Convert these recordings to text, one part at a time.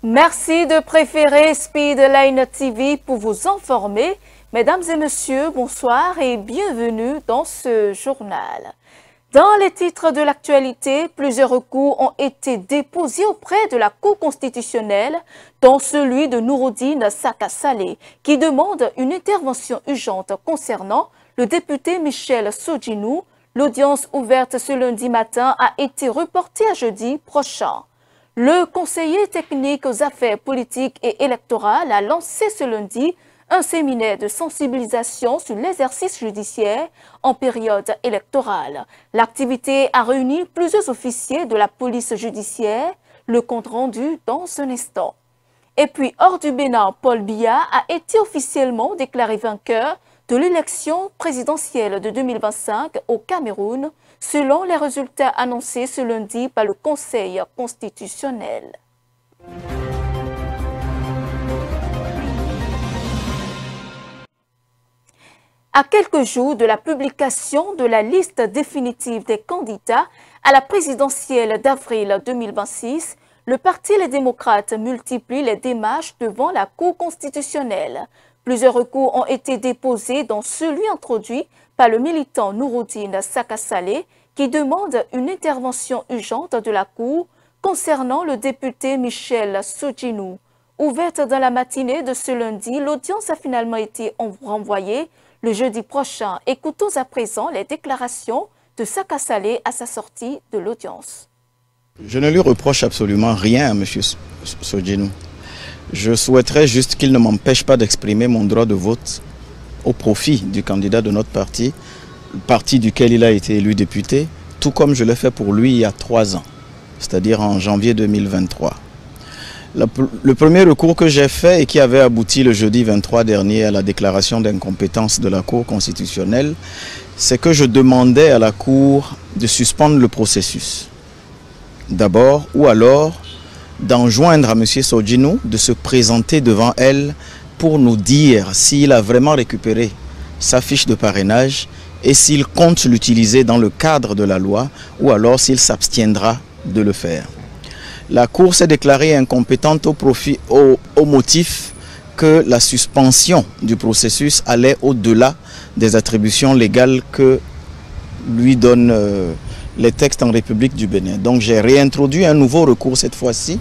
Merci de préférer Speedline TV pour vous informer. Mesdames et messieurs, bonsoir et bienvenue dans ce journal. Dans les titres de l'actualité, plusieurs recours ont été déposés auprès de la Cour constitutionnelle, dont celui de Nouroudine Saka Saleh, qui demande une intervention urgente concernant le député Michel Sodjinou. L'audience ouverte ce lundi matin a été reportée à jeudi prochain. Le conseiller technique aux affaires politiques et électorales a lancé ce lundi un séminaire de sensibilisation sur l'exercice judiciaire en période électorale. L'activité a réuni plusieurs officiers de la police judiciaire, le compte rendu dans un instant. Et puis, hors du Bénin, Paul Biya a été officiellement déclaré vainqueur de l'élection présidentielle de 2025 au Cameroun, selon les résultats annoncés ce lundi par le Conseil constitutionnel. À quelques jours de la publication de la liste définitive des candidats à la présidentielle d'avril 2026, le Parti Les Démocrates multiplie les démarches devant la Cour constitutionnelle. Plusieurs recours ont été déposés, dont celui introduit par le militant Nouroudine Saka Saleh, qui demande une intervention urgente de la Cour concernant le député Michel Sodjinou. Ouverte dans la matinée de ce lundi, l'audience a finalement été renvoyée le jeudi prochain. Écoutons à présent les déclarations de Saka Saleh à sa sortie de l'audience. Je ne lui reproche absolument rien à M. Sodjinou. Je souhaiterais juste qu'il ne m'empêche pas d'exprimer mon droit de vote au profit du candidat de notre parti, le parti duquel il a été élu député, tout comme je l'ai fait pour lui il y a 3 ans, c'est-à-dire en janvier 2023. Le premier recours que j'ai fait et qui avait abouti le jeudi 23 dernier à la déclaration d'incompétence de la Cour constitutionnelle, c'est que je demandais à la Cour de suspendre le processus. D'abord, ou alors d'enjoindre à M. Sodjinou de se présenter devant elle pour nous dire s'il a vraiment récupéré sa fiche de parrainage et s'il compte l'utiliser dans le cadre de la loi ou alors s'il s'abstiendra de le faire. La Cour s'est déclarée incompétente au motif que la suspension du processus allait au-delà des attributions légales que lui donnent les textes en République du Bénin. Donc j'ai réintroduit un nouveau recours cette fois-ci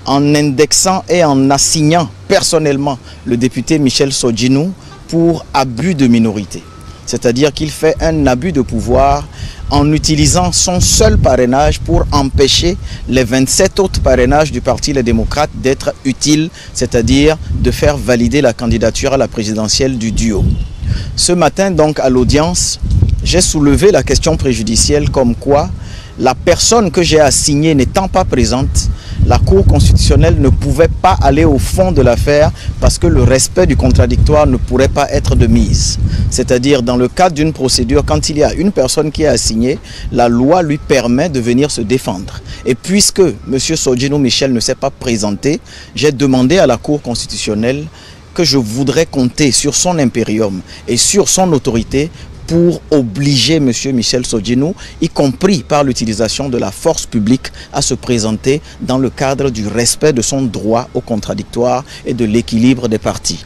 en indexant et en assignant personnellement le député Michel Sodjinou pour abus de minorité. C'est-à-dire qu'il fait un abus de pouvoir en utilisant son seul parrainage pour empêcher les 27 autres parrainages du Parti Les Démocrates d'être utiles, c'est-à-dire de faire valider la candidature à la présidentielle du duo. Ce matin, donc, à l'audience, j'ai soulevé la question préjudicielle comme quoi la personne que j'ai assignée n'étant pas présente, la Cour constitutionnelle ne pouvait pas aller au fond de l'affaire parce que le respect du contradictoire ne pourrait pas être de mise. C'est-à-dire dans le cadre d'une procédure, quand il y a une personne qui est assignée, la loi lui permet de venir se défendre. Et puisque M. Sodjinou Michel ne s'est pas présenté, j'ai demandé à la Cour constitutionnelle que je voudrais compter sur son impérium et sur son autorité pour obliger M. Michel Sodjinou, y compris par l'utilisation de la force publique, à se présenter dans le cadre du respect de son droit au contradictoire et de l'équilibre des partis.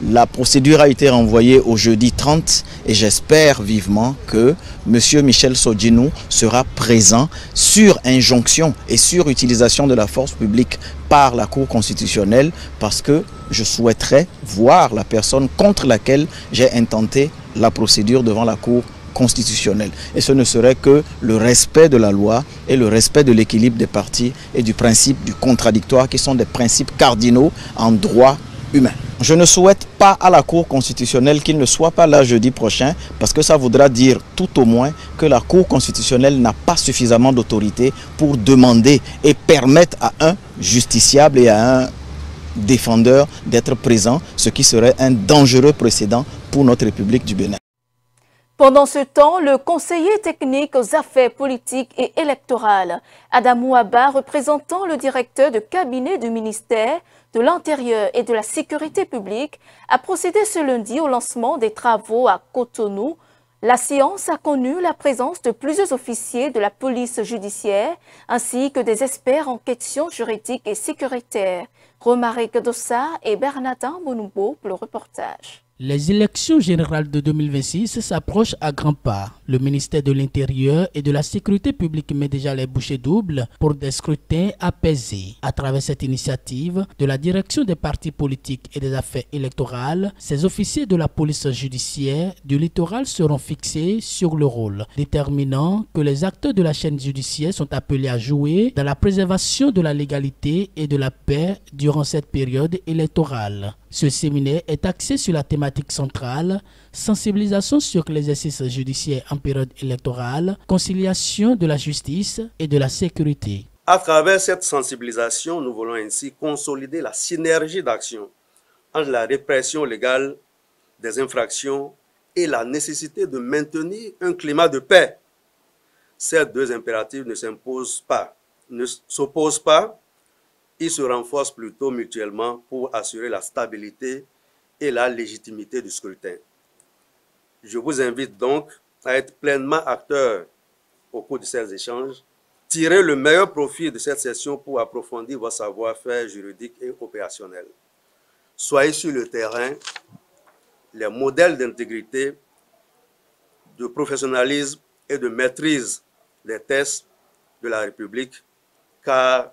La procédure a été renvoyée au jeudi 30 et j'espère vivement que M. Michel Sodjinou sera présent sur injonction et sur utilisation de la force publique par la Cour constitutionnelle parce que je souhaiterais voir la personne contre laquelle j'ai intenté la procédure devant la Cour constitutionnelle. Et ce ne serait que le respect de la loi et le respect de l'équilibre des partis et du principe du contradictoire qui sont des principes cardinaux en droit humain. Je ne souhaite pas à la Cour constitutionnelle qu'il ne soit pas là jeudi prochain parce que ça voudra dire tout au moins que la Cour constitutionnelle n'a pas suffisamment d'autorité pour demander et permettre à un justiciable et à un défendeur d'être présent, ce qui serait un dangereux précédent pour notre République du Bénin. Pendant ce temps, le conseiller technique aux affaires politiques et électorales, Adamou Abba, représentant le directeur de cabinet du ministère de l'Intérieur et de la Sécurité publique, a procédé ce lundi au lancement des travaux à Cotonou La séance a connu la présence de plusieurs officiers de la police judiciaire ainsi que des experts en questions juridiques et sécuritaires. Romaric Dossa et Bernardin Bonoubo pour le reportage. Les élections générales de 2026 s'approchent à grands pas. Le ministère de l'Intérieur et de la Sécurité publique met déjà les bouchées doubles pour des scrutins apaisés. À travers cette initiative de la direction des partis politiques et des affaires électorales, ces officiers de la police judiciaire du littoral seront fixés sur le rôle déterminant que les acteurs de la chaîne judiciaire sont appelés à jouer dans la préservation de la légalité et de la paix durant cette période électorale. Ce séminaire est axé sur la thématique centrale, sensibilisation sur l'exercice judiciaire en période électorale, conciliation de la justice et de la sécurité. À travers cette sensibilisation, nous voulons ainsi consolider la synergie d'action entre la répression légale des infractions et la nécessité de maintenir un climat de paix. Ces deux impératifs ne s'opposent pas, ils se renforcent plutôt mutuellement pour assurer la stabilité et la légitimité du scrutin. Je vous invite donc à être pleinement acteur au cours de ces échanges, tirer le meilleur profit de cette session pour approfondir votre savoir-faire juridique et opérationnel. Soyez sur le terrain les modèles d'intégrité, de professionnalisme et de maîtrise des tests de la République, car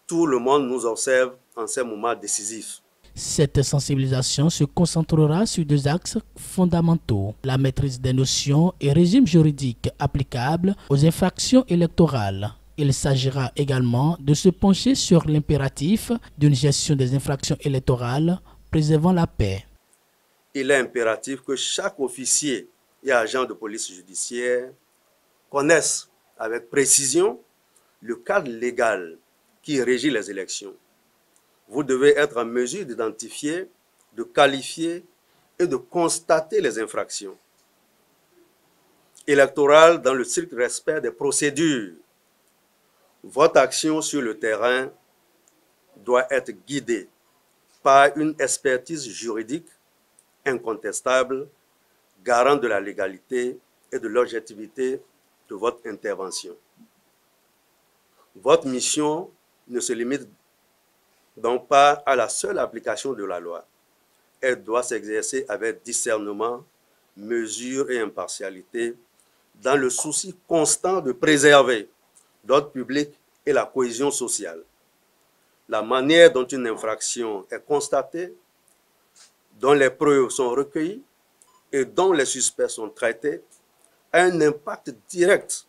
tout le monde nous observe en ces moments décisifs. Cette sensibilisation se concentrera sur deux axes fondamentaux, la maîtrise des notions et régimes juridiques applicables aux infractions électorales. Il s'agira également de se pencher sur l'impératif d'une gestion des infractions électorales préservant la paix. Il est impératif que chaque officier et agent de police judiciaire connaisse avec précision le cadre légal qui régit les élections. Vous devez être en mesure d'identifier, de qualifier et de constater les infractions électorales dans le strict respect des procédures. Votre action sur le terrain doit être guidée par une expertise juridique incontestable, garant de la légalité et de l'objectivité de votre intervention. Votre mission ne se limite donc pas à la seule application de la loi. Elle doit s'exercer avec discernement, mesure et impartialité, dans le souci constant de préserver l'ordre public et la cohésion sociale. La manière dont une infraction est constatée, dont les preuves sont recueillies et dont les suspects sont traités, a un impact direct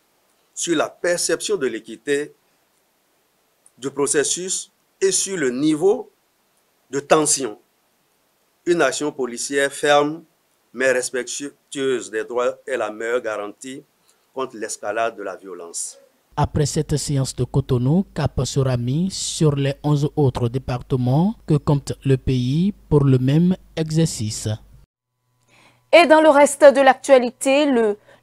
sur la perception de l'équité du processus et sur le niveau de tension. Une action policière ferme mais respectueuse des droits est la meilleure garantie contre l'escalade de la violence. Après cette séance de Cotonou, cap sera mis sur les 11 autres départements que compte le pays pour le même exercice. Et dans le reste de l'actualité,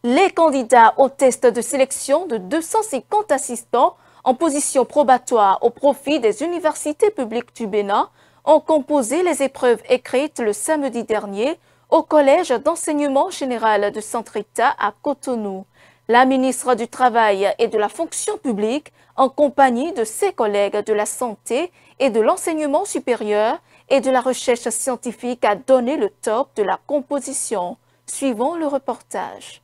les candidats au test de sélection de 250 assistants en position probatoire au profit des universités publiques du Bénin ont composé les épreuves écrites le samedi dernier au Collège d'enseignement général de Centre-État à Cotonou. La ministre du Travail et de la Fonction publique, en compagnie de ses collègues de la santé et de l'enseignement supérieur et de la recherche scientifique, a donné le top de la composition. Suivons le reportage.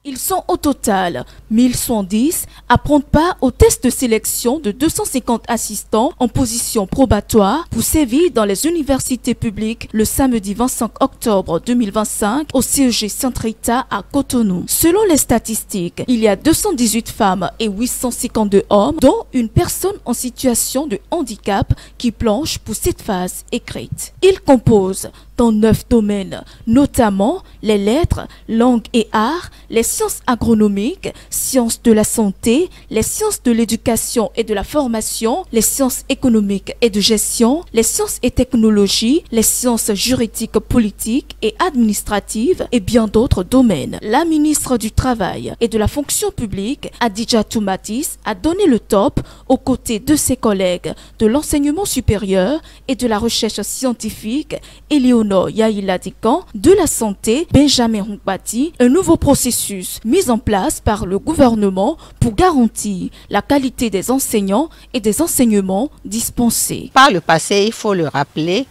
Ils sont au total 1110 à prendre part au test de sélection de 250 assistants en position probatoire pour sévir dans les universités publiques le samedi 25 octobre 2025 au CEG Centre-État à Cotonou. Selon les statistiques, il y a 218 femmes et 852 hommes, dont une personne en situation de handicap qui planche pour cette phase écrite. Ils composent dans 9 domaines, notamment les lettres, langues et arts, les sciences agronomiques, sciences de la santé, les sciences de l'éducation et de la formation, les sciences économiques et de gestion, les sciences et technologies, les sciences juridiques, politiques et administratives et bien d'autres domaines. La ministre du Travail et de la fonction publique, Adidjatou Matis, a donné le top aux côtés de ses collègues de l'enseignement supérieur et de la recherche scientifique, Éléonore Yaïla-Dikan, de la santé, Benjamin Hunkbati, un nouveau processus mis en place par le gouvernement pour garantir la qualité des enseignants et des enseignements dispensés. Par le passé, il faut le rappeler,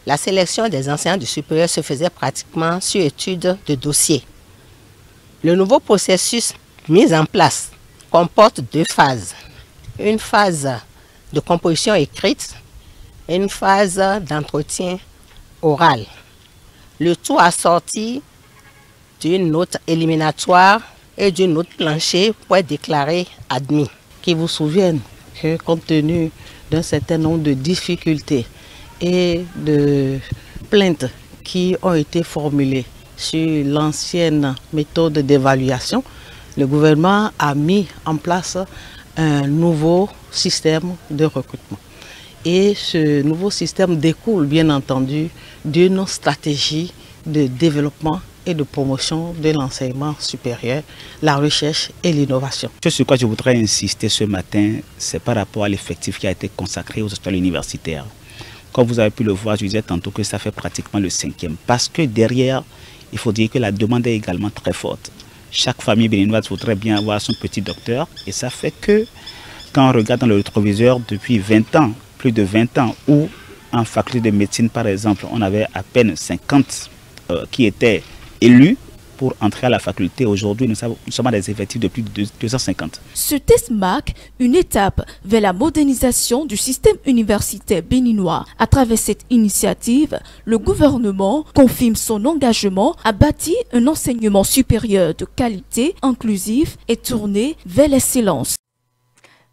la sélection des enseignants du supérieur se faisait pratiquement sur étude de dossier. Le nouveau processus mis en place comporte deux phases. Une phase de composition écrite et une phase d'entretien oral. Le tout assorti d'une note éliminatoire et d'une note plancher pour être déclaré admis. Qui vous souviennent que compte tenu d'un certain nombre de difficultés et de plaintes qui ont été formulées sur l'ancienne méthode d'évaluation, le gouvernement a mis en place un nouveau système de recrutement. Et ce nouveau système découle bien entendu d'une stratégie de développement et de promotion de l'enseignement supérieur, la recherche et l'innovation. Ce sur quoi je voudrais insister ce matin, c'est par rapport à l'effectif qui a été consacré aux écoles universitaires. Comme vous avez pu le voir, je disais tantôt que ça fait pratiquement le 5e. Parce que derrière, il faut dire que la demande est également très forte. Chaque famille béninoise voudrait bien avoir son petit docteur. Et ça fait que, quand on regarde dans le rétroviseur depuis 20 ans, plus de 20 ans, où en faculté de médecine, par exemple, on avait à peine 50 qui étaient élus pour entrer à la faculté. Aujourd'hui, nous sommes à des effectifs de plus de 250. Ce test marque une étape vers la modernisation du système universitaire béninois. À travers cette initiative, le gouvernement confirme son engagement à bâtir un enseignement supérieur de qualité, inclusif et tourné vers l'excellence.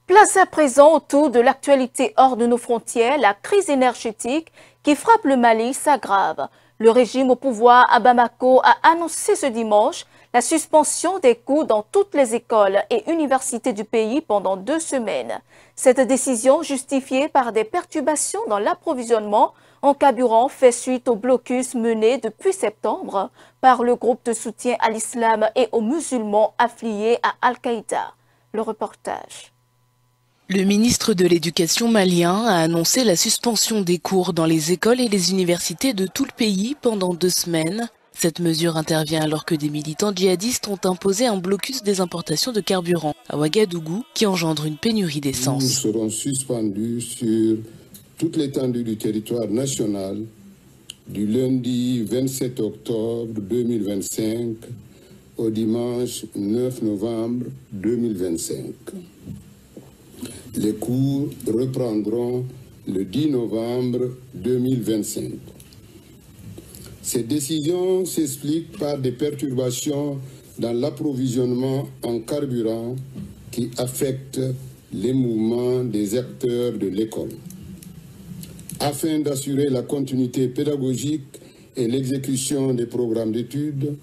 Place à présent autour de l'actualité hors de nos frontières, la crise énergétique qui frappe le Mali s'aggrave. Le régime au pouvoir à Bamako a annoncé ce dimanche la suspension des cours dans toutes les écoles et universités du pays pendant 2 semaines. Cette décision, justifiée par des perturbations dans l'approvisionnement en carburant, fait suite au blocus mené depuis septembre par le groupe de soutien à l'islam et aux musulmans affiliés à Al-Qaïda. Le reportage. Le ministre de l'Éducation malien a annoncé la suspension des cours dans les écoles et les universités de tout le pays pendant 2 semaines. Cette mesure intervient alors que des militants djihadistes ont imposé un blocus des importations de carburant à Ouagadougou qui engendre une pénurie d'essence. Nous serons suspendus sur toute l'étendue du territoire national du lundi 27 octobre 2025 au dimanche 9 novembre 2025. Les cours reprendront le 10 novembre 2025. Cette décision s'explique par des perturbations dans l'approvisionnement en carburant qui affectent les mouvements des acteurs de l'école. Afin d'assurer la continuité pédagogique et l'exécution des programmes d'études,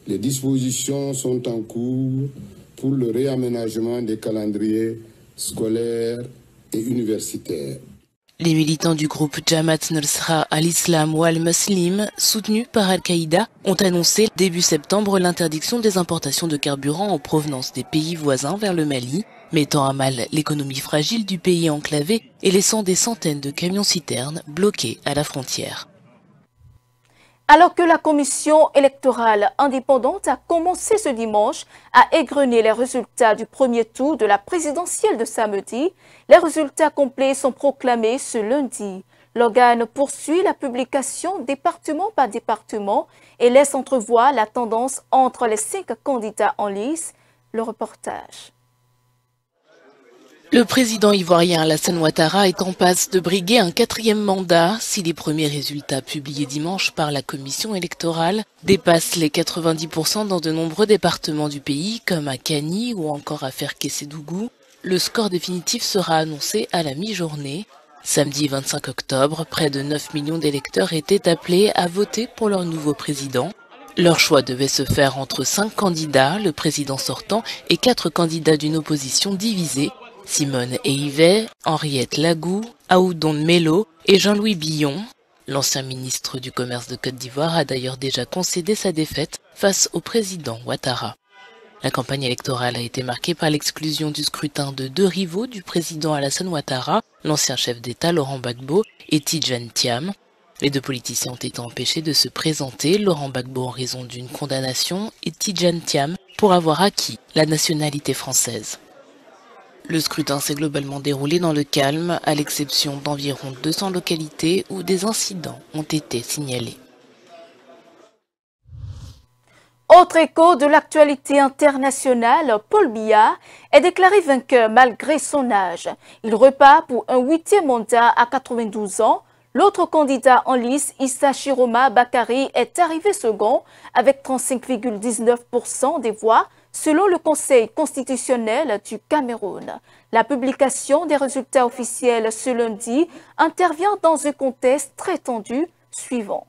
les dispositions sont en cours pour le réaménagement des calendriers scolaires et universitaires. Les militants du groupe Jamaat Nusra al-Islam ou al-Muslim, soutenus par Al-Qaïda, ont annoncé début septembre l'interdiction des importations de carburant en provenance des pays voisins vers le Mali, mettant à mal l'économie fragile du pays enclavé et laissant des centaines de camions-citernes bloqués à la frontière. Alors que la commission électorale indépendante a commencé ce dimanche à égrener les résultats du premier tour de la présidentielle de samedi, les résultats complets sont proclamés ce lundi. L'organe poursuit la publication département par département et laisse entrevoir la tendance entre les 5 candidats en lice. Le reportage. Le président ivoirien Alassane Ouattara est en passe de briguer un 4e mandat si les premiers résultats publiés dimanche par la commission électorale dépassent les 90% dans de nombreux départements du pays comme à Kani ou encore à Ferkessédougou. Le score définitif sera annoncé à la mi-journée. Samedi 25 octobre, près de 9 millions d'électeurs étaient appelés à voter pour leur nouveau président. Leur choix devait se faire entre 5 candidats, le président sortant, et 4 candidats d'une opposition divisée, Simone Eivet, Henriette Lagou, Aoudon Melo et Jean-Louis Billon. L'ancien ministre du Commerce de Côte d'Ivoire a d'ailleurs déjà concédé sa défaite face au président Ouattara. La campagne électorale a été marquée par l'exclusion du scrutin de 2 rivaux du président Alassane Ouattara, l'ancien chef d'État Laurent Gbagbo et Tidjane Thiam. Les 2 politiciens ont été empêchés de se présenter, Laurent Gbagbo en raison d'une condamnation et Tidjane Thiam pour avoir acquis la nationalité française. Le scrutin s'est globalement déroulé dans le calme, à l'exception d'environ 200 localités où des incidents ont été signalés. Autre écho de l'actualité internationale, Paul Biya est déclaré vainqueur malgré son âge. Il repart pour un 8e mandat à 92 ans. L'autre candidat en lice, Issa Chiroma Bakary, est arrivé second avec 35,19% des voix selon le Conseil constitutionnel du Cameroun. La publication des résultats officiels ce lundi intervient dans un contexte très tendu suivant.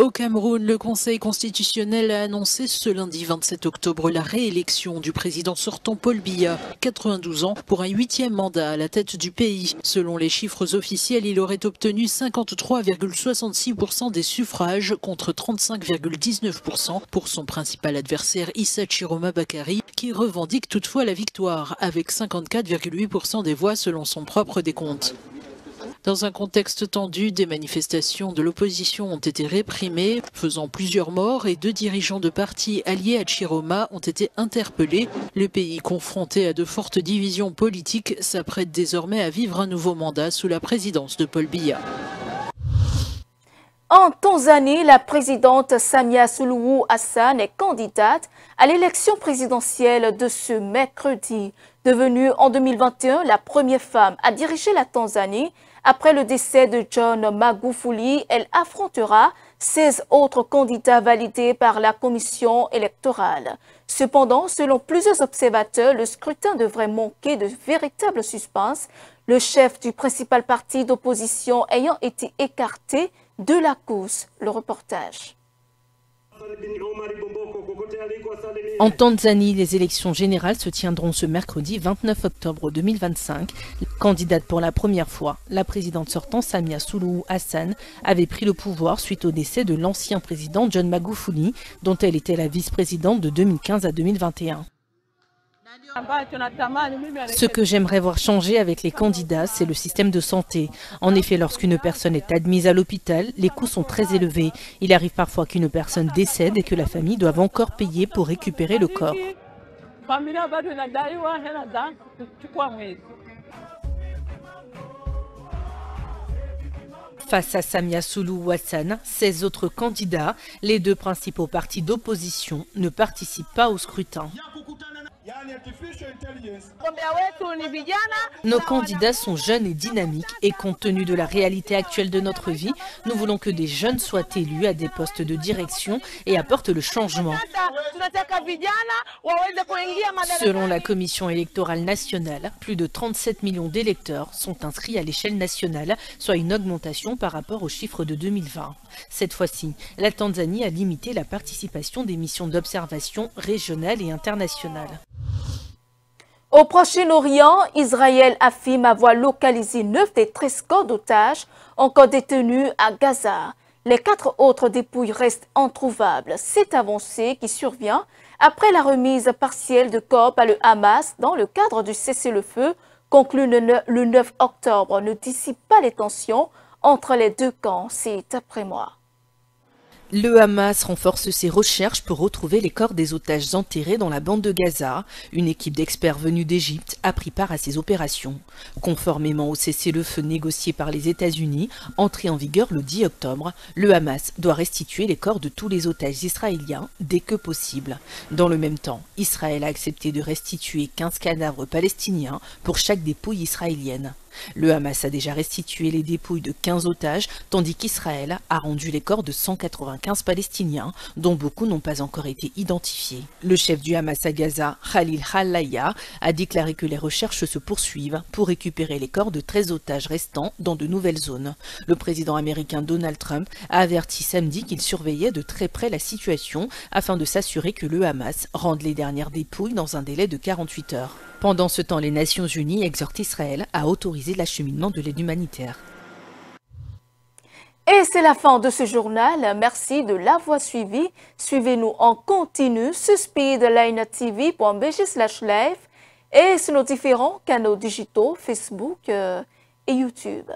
Au Cameroun, le Conseil constitutionnel a annoncé ce lundi 27 octobre la réélection du président sortant Paul Biya, 92 ans, pour un 8e mandat à la tête du pays. Selon les chiffres officiels, il aurait obtenu 53,66% des suffrages contre 35,19% pour son principal adversaire Issa Chiroma Bakary, qui revendique toutefois la victoire avec 54,8% des voix selon son propre décompte. Dans un contexte tendu, des manifestations de l'opposition ont été réprimées, faisant plusieurs morts et 2 dirigeants de partis alliés à Chiroma ont été interpellés. Le pays, confronté à de fortes divisions politiques, s'apprête désormais à vivre un nouveau mandat sous la présidence de Paul Biya. En Tanzanie, la présidente Samia Suluhu Hassan est candidate à l'élection présidentielle de ce mercredi. Devenue en 2021 la première femme à diriger la Tanzanie, après le décès de John Magufuli, elle affrontera 16 autres candidats validés par la commission électorale. Cependant, selon plusieurs observateurs, le scrutin devrait manquer de véritable suspense, le chef du principal parti d'opposition ayant été écarté de la course. Le reportage. En Tanzanie, les élections générales se tiendront ce mercredi 29 octobre 2025. Candidate pour la première fois, la présidente sortante Samia Suluhu Hassan avait pris le pouvoir suite au décès de l'ancien président John Magufuli, dont elle était la vice-présidente de 2015 à 2021. Ce que j'aimerais voir changer avec les candidats, c'est le système de santé. En effet, lorsqu'une personne est admise à l'hôpital, les coûts sont très élevés. Il arrive parfois qu'une personne décède et que la famille doive encore payer pour récupérer le corps. Face à Samia Suluhu Hassan, 16 autres candidats, les 2 principaux partis d'opposition ne participent pas au scrutin. Nos candidats sont jeunes et dynamiques et compte tenu de la réalité actuelle de notre vie, nous voulons que des jeunes soient élus à des postes de direction et apportent le changement. Selon la Commission électorale nationale, plus de 37 millions d'électeurs sont inscrits à l'échelle nationale, soit une augmentation par rapport aux chiffres de 2020. Cette fois-ci, la Tanzanie a limité la participation des missions d'observation régionales et internationales. Au Proche-Orient, Israël affirme avoir localisé 9 des 13 corps d'otages encore détenus à Gaza. Les 4 autres dépouilles restent introuvables. Cette avancée qui survient après la remise partielle de corps par le Hamas dans le cadre du cessez-le-feu conclu le 9 octobre ne dissipe pas les tensions entre les 2 camps. C'est après moi. Le Hamas renforce ses recherches pour retrouver les corps des otages enterrés dans la bande de Gaza. Une équipe d'experts venus d'Égypte a pris part à ces opérations. Conformément au cessez-le-feu négocié par les États-Unis, entré en vigueur le 10 octobre, le Hamas doit restituer les corps de tous les otages israéliens dès que possible. Dans le même temps, Israël a accepté de restituer 15 cadavres palestiniens pour chaque dépouille israélienne. Le Hamas a déjà restitué les dépouilles de 15 otages, tandis qu'Israël a rendu les corps de 195 Palestiniens, dont beaucoup n'ont pas encore été identifiés. Le chef du Hamas à Gaza, Khalil al-Hayya, a déclaré que les recherches se poursuivent pour récupérer les corps de 13 otages restants dans de nouvelles zones. Le président américain Donald Trump a averti samedi qu'il surveillait de très près la situation afin de s'assurer que le Hamas rende les dernières dépouilles dans un délai de 48 heures. Pendant ce temps, les Nations Unies exhortent Israël à autoriser l'acheminement de l'aide humanitaire. Et c'est la fin de ce journal. Merci de l'avoir suivi. Suivez-nous en continu sur speedlinetv.bg/live et sur nos différents canaux digitaux Facebook et YouTube.